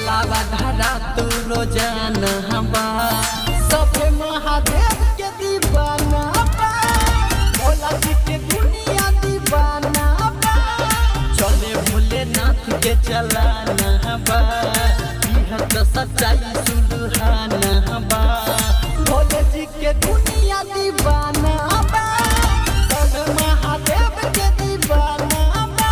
जलावा धरा तू रोजाना बा सभे महादेव के दीवाना बा भोला जी के दुनिया दीवाना बा चले भोलेनाथ के चलाना बा यह तो सच्चाई सुलहाना बा भोले जी के दुनिया दीवाना बा सभे महादेव के दीवाना बा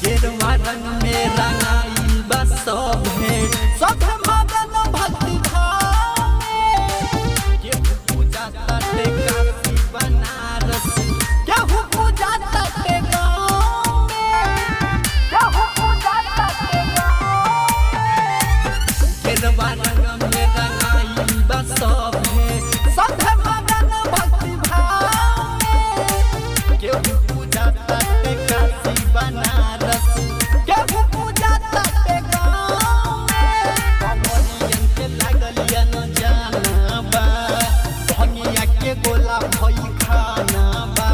गेरुआ रंग में रंगाइल बा सभे सभे मगन भक्ति भाव में केहू पूजा ताटे काशी बनारस केहू पूजा ताटे गाँव में केहू पूजा ताटे गाँव में गेरुआ रंग में रंगाइल बा सभे सभे मगन भक्ति भाव में केहू पूजा ताटे काशी बनारस केहू पूजा ताटे गाँव में कमरियन के लागलिया न जाना बा भंगिया के गोला भई खाना बा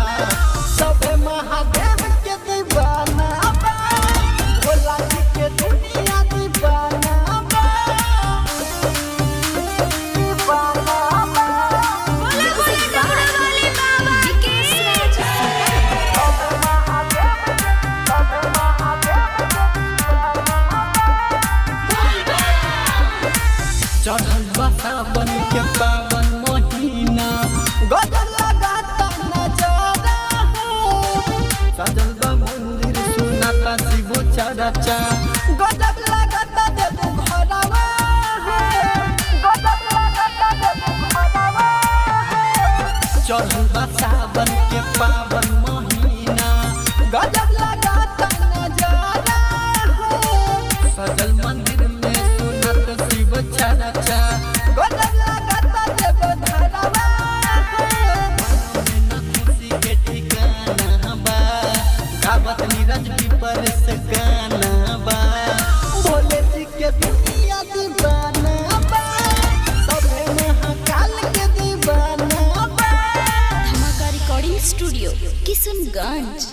सभे महादेव के दीवाना बा भोला जी के दुनिया दीवाना बा चढ़ल बा सावन के पावन महीना गजल लगाता नजारा हो सजल बा मंदिर सुनाता शिव चर्चा गजल लगाता देव घरवा हो गजल लगाता देव घरवा हो चढ़ल बा सावन के पावन महीना गजल लगाता नजारा हो सजल मंदिर में सुनत शिव चर्चा गजल लगाता देव घरवा हो मन में न खुशी के ठिकाना बा गावत नीरज पीपर से गाना बा भोले जी के दुनिया दीवाना बा सभे महाकाल के दीवाना बा धमाका रिकॉर्डिंग स्टूडियो किशनगंज।